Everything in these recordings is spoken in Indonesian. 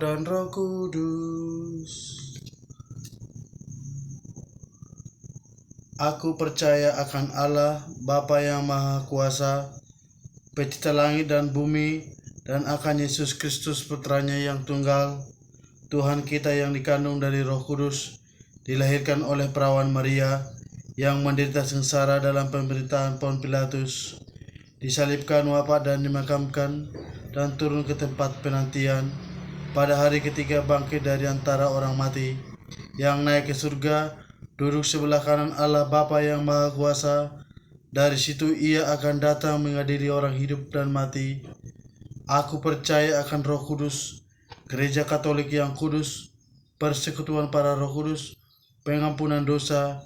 dan Roh Kudus. Aku percaya akan Allah, Bapa yang Maha Kuasa, Pencipta langit dan bumi, dan akan Yesus Kristus Putranya yang tunggal, Tuhan kita yang dikandung dari Roh Kudus, dilahirkan oleh perawan Maria, yang menderita sengsara dalam pemerintahan Pontius Pilatus, disalibkan, wafat dan dimakamkan, dan turun ke tempat penantian. Pada hari ketiga bangkit dari antara orang mati, yang naik ke surga, duduk sebelah kanan Allah Bapa yang Maha Kuasa. Dari situ ia akan datang mengadili orang hidup dan mati. Aku percaya akan Roh Kudus, Gereja Katolik yang kudus, persekutuan para roh kudus, pengampunan dosa,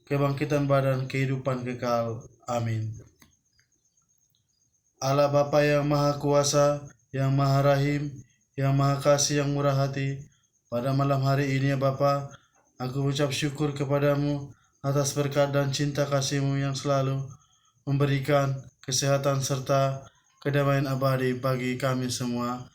kebangkitan badan, kehidupan kekal. Amin. Allah Bapa yang Maha Kuasa, yang Maha Rahim, yang Maha Kasih, yang murah hati, pada malam hari ini ya Bapa, aku ucap syukur kepadamu atas berkat dan cinta kasih-Mu yang selalu memberikan kesehatan serta kedamaian abadi bagi kami semua.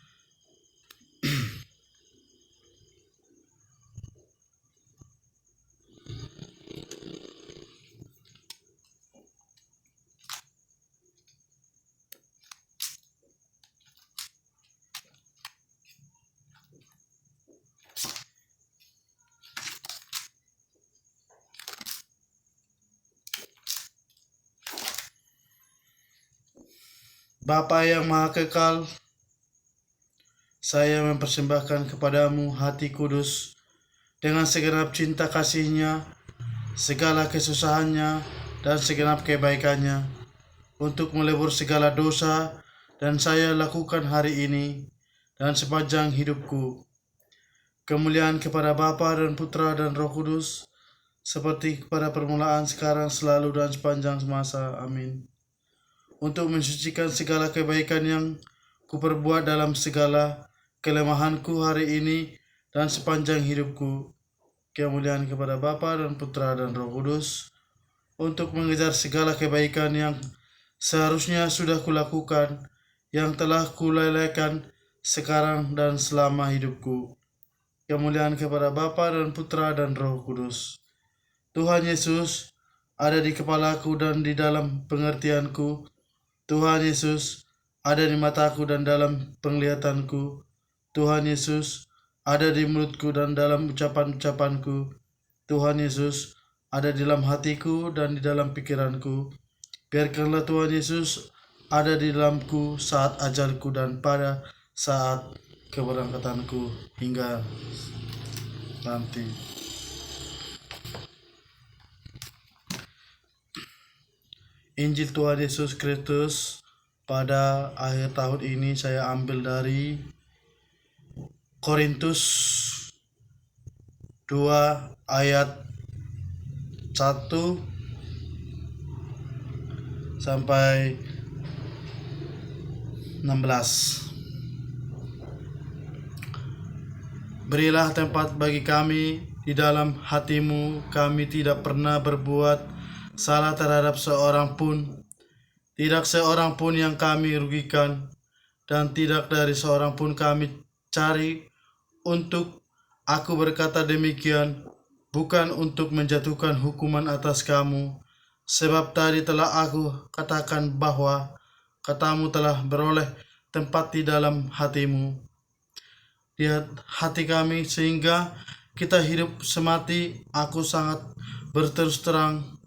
Bapa yang Maha Kekal, saya mempersembahkan kepadamu hati kudus dengan segenap cinta kasih-Nya, segala kesusahannya, dan segenap kebaikannya, untuk melebur segala dosa dan saya lakukan hari ini dan sepanjang hidupku. Kemuliaan kepada Bapa dan Putra dan Roh Kudus, seperti pada permulaan, sekarang, selalu, dan sepanjang masa. Amin. Untuk mensucikan segala kebaikan yang kuperbuat dalam segala kelemahanku hari ini dan sepanjang hidupku. Kemuliaan kepada Bapa dan Putra dan Roh Kudus, untuk mengejar segala kebaikan yang seharusnya sudah kulakukan, yang telah kulalaikan sekarang dan selama hidupku. Kemuliaan kepada Bapa dan Putra dan Roh Kudus. Tuhan Yesus ada di kepalaku dan di dalam pengertianku. Tuhan Yesus ada di mataku dan dalam penglihatanku. Tuhan Yesus ada di mulutku dan dalam ucapan-ucapanku. Tuhan Yesus ada di dalam hatiku dan di dalam pikiranku. Biarkanlah Tuhan Yesus ada di dalamku saat ajalku dan pada saat keberangkatanku hingga nanti. Injil Tuhan Yesus Kristus pada akhir tahun ini saya ambil dari Korintus 2 ayat 1 sampai 16. Berilah tempat bagi kami di dalam hatimu, kami tidak pernah berbuat salah terhadap seorang pun, tidak seorang pun yang kami rugikan, dan tidak dari seorang pun kami cari. Untuk aku berkata demikian, bukan untuk menjatuhkan hukuman atas kamu, sebab tadi telah aku katakan bahwa katamu telah beroleh tempat di dalam hatimu, di hati kami, sehingga kita hidup semati. Aku sangat berterus terang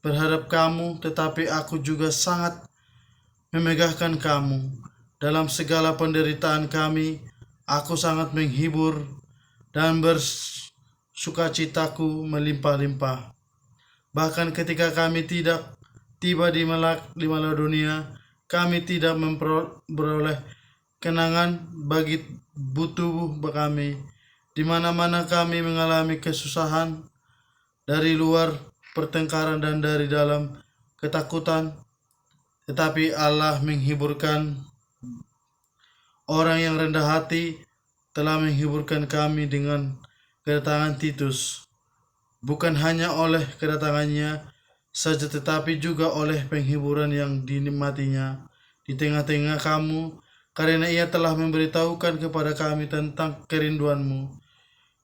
berhadap kamu, tetapi aku juga sangat memegahkan kamu. Dalam segala penderitaan kami, aku sangat menghibur dan bersukacitaku melimpah-limpah. Bahkan ketika kami tidak tiba di Makedonia, kami tidak memperoleh kenangan bagi tubuh kami. Di mana-mana kami mengalami kesusahan, dari luar pertengkaran dan dari dalam ketakutan, tetapi Allah menghiburkan. Orang yang rendah hati telah menghiburkan kami dengan kedatangan Titus, bukan hanya oleh kedatangannya saja, tetapi juga oleh penghiburan yang dinikmatinya di tengah-tengah kamu karena ia telah memberitahukan kepada kami tentang kerinduanmu,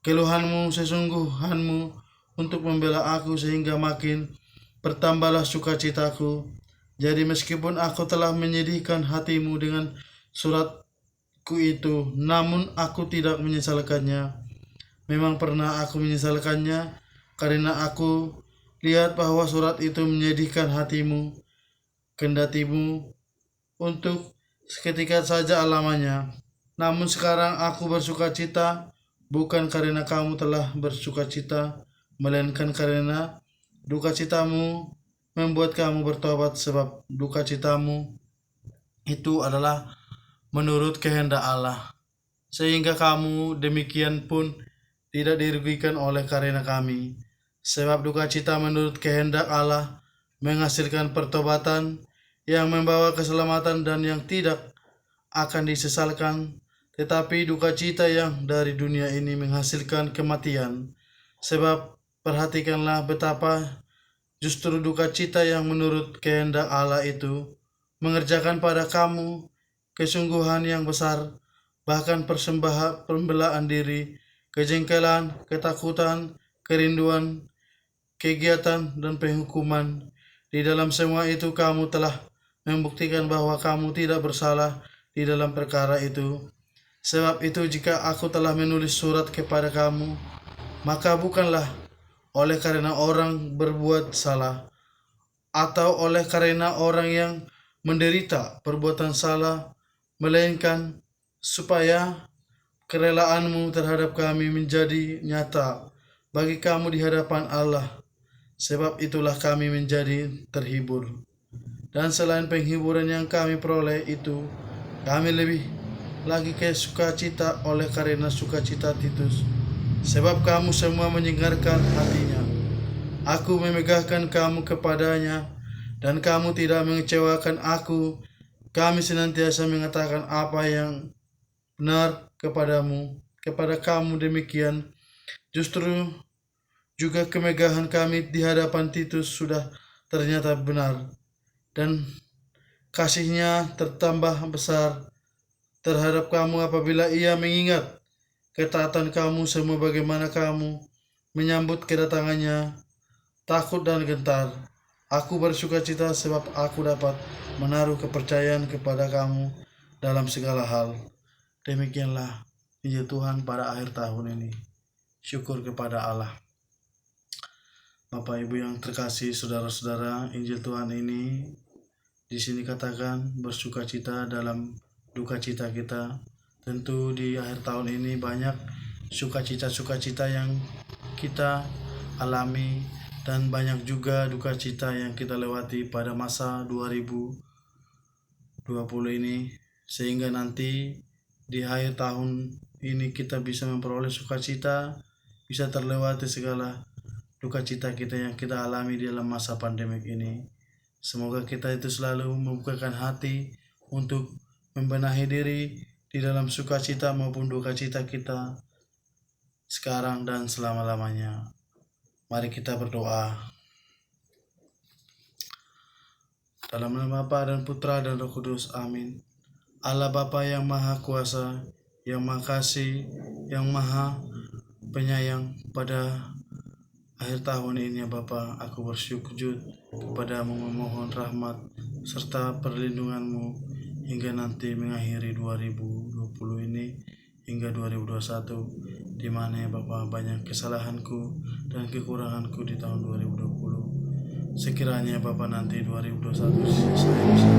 keluhanmu, sesungguhanmu untuk membela aku sehingga makin bertambahlah sukacitaku. Jadi meskipun aku telah menyedihkan hatimu dengan suratku itu, namun aku tidak menyesalkannya. Memang pernah aku menyesalkannya, karena aku lihat bahwa surat itu menyedihkan hatimu, kendatimu untuk seketika saja alamanya. Namun sekarang aku bersukacita, bukan karena kamu telah bersukacita, melainkan karena duka citamu membuat kamu bertobat, sebab duka citamu itu adalah menurut kehendak Allah, sehingga kamu demikian pun tidak dirugikan oleh karena kami. Sebab duka cita menurut kehendak Allah menghasilkan pertobatan yang membawa keselamatan dan yang tidak akan disesalkan, tetapi duka cita yang dari dunia ini menghasilkan kematian. Sebab perhatikanlah betapa justru duka cita yang menurut kehendak Allah itu mengerjakan pada kamu kesungguhan yang besar, bahkan pembelaan diri, kejengkelan, ketakutan, kerinduan, kegiatan, dan penghukuman. Di dalam semua itu kamu telah membuktikan bahwa kamu tidak bersalah di dalam perkara itu. Sebab itu jika aku telah menulis surat kepada kamu, maka bukanlah oleh karena orang berbuat salah, atau oleh karena orang yang menderita perbuatan salah, melainkan supaya kerelaanmu terhadap kami menjadi nyata bagi kamu di hadapan Allah. Sebab itulah kami menjadi terhibur. Dan selain penghiburan yang kami peroleh itu, kami lebih lagi ke sukacita oleh karena sukacita Titus, sebab kamu semua menyengarkan hatinya. Aku memegahkan kamu kepadanya, dan kamu tidak mengecewakan aku. Kami senantiasa mengatakan apa yang benar kepada kamu demikian. Justru juga kemegahan kami di hadapan Titus sudah ternyata benar, dan kasihnya tertambah besar terhadap kamu apabila ia mengingat ketaatan kamu semua, bagaimana kamu menyambut kedatangannya, takut dan gentar. Aku bersukacita sebab aku dapat menaruh kepercayaan kepada kamu dalam segala hal. Demikianlah Injil Tuhan pada akhir tahun ini. Syukur kepada Allah. Bapak Ibu yang terkasih, saudara-saudara, Injil Tuhan ini di sini katakan bersukacita dalam duka cita kita. Tentu di akhir tahun ini banyak sukacita-sukacita yang kita alami, dan banyak juga duka cita yang kita lewati pada masa 2020 ini, sehingga nanti di akhir tahun ini kita bisa memperoleh sukacita, bisa terlewati segala duka cita kita yang kita alami di dalam masa pandemik ini. Semoga kita itu selalu membukakan hati untuk membenahi diri di dalam sukacita maupun duka cita kita sekarang dan selama-lamanya. Mari kita berdoa. Dalam nama Bapa dan Putra dan Roh Kudus, amin. Allah Bapa yang Maha Kuasa, yang Maha Kasih, yang Maha Penyayang, pada akhir tahun ini ya Bapa, aku bersyukur kepadamu, memohon rahmat serta perlindunganmu hingga nanti mengakhiri 2020 ini hingga 2021, di mana ya Bapa banyak kesalahanku dan kekuranganku di tahun 2020. Sekiranya Bapa nanti 2021 saya bisa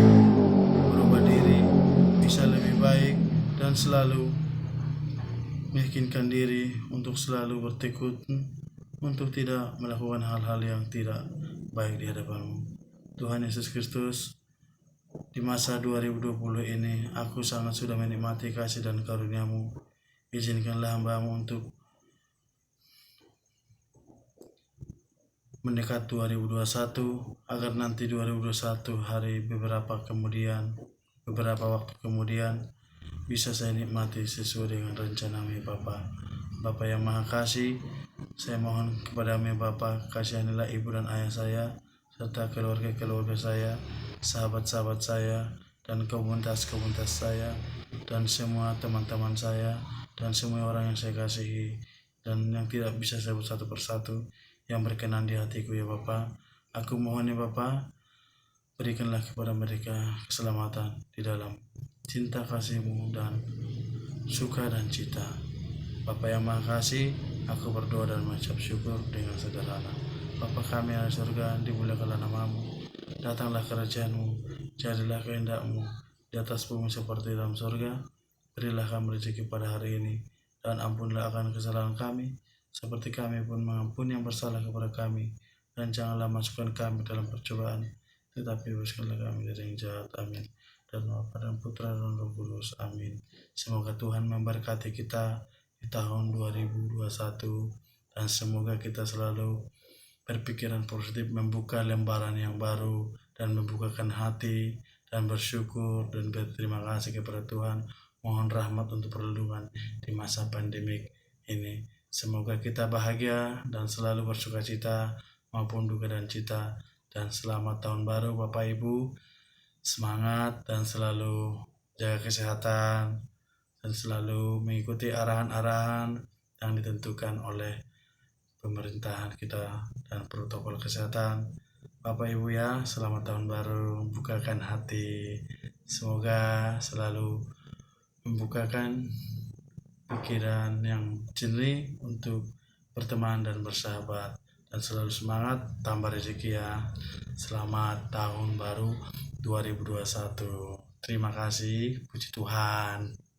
berubah diri, bisa lebih baik, dan selalu meyakinkan diri untuk selalu bertekun untuk tidak melakukan hal-hal yang tidak baik di hadapanmu. Tuhan Yesus Kristus, di masa 2020 ini aku sangat sudah menikmati kasih dan karunia-Mu. Izinkanlah hamba-Mu untuk mendekat 2021, agar nanti 2021 hari beberapa waktu kemudian bisa saya nikmati sesuai dengan rencana-Mu ya Bapa. Bapa yang Maha Kasih, saya mohon kepada-Mu ya Bapa, kasihanilah ibu dan ayah saya serta keluarga-keluarga saya, sahabat-sahabat saya, dan komunitas-komunitas saya, dan semua teman-teman saya, dan semua orang yang saya kasihi, dan yang tidak bisa saya sebut satu persatu, yang berkenan di hatiku ya Bapa. Aku mohon ya Bapa, berikanlah kepada mereka keselamatan di dalam cinta kasih-Mu dan suka dan cita. Bapa yang Maha Kasih, aku berdoa dan mengucap syukur dengan sederhana. Bapa kami yang di surga, dimuliakanlah nama-Mu, datanglah kerajaan-Mu, jadilah kehendak-Mu di atas bumi seperti dalam surga. Berilah kami rezeki pada hari ini, dan ampunilah akan kesalahan kami, seperti kami pun mengampuni yang bersalah kepada kami. Dan janganlah masukkan kami dalam percobaan, tetapi bebaskanlah kami dari yang jahat. Amin. Dan Bapa dan Putra dan Roh Kudus. Amin. Semoga Tuhan memberkati kita di tahun 2021, dan semoga kita selalu berpikiran positif, membuka lembaran yang baru, dan membukakan hati, dan bersyukur dan berterima kasih kepada Tuhan. Mohon rahmat untuk perlindungan di masa pandemik ini. Semoga kita bahagia dan selalu bersukacita maupun duka dan cita. Dan selamat tahun baru Bapak Ibu. Semangat dan selalu jaga kesehatan, dan selalu mengikuti arahan-arahan yang ditentukan oleh pemerintahan kita dan protokol kesehatan. Bapak Ibu ya, selamat tahun baru, bukakan hati. Semoga selalu membukakan pikiran yang jernih untuk berteman dan bersahabat, dan selalu semangat, tambah rezeki ya. Selamat tahun baru 2021. Terima kasih, puji Tuhan.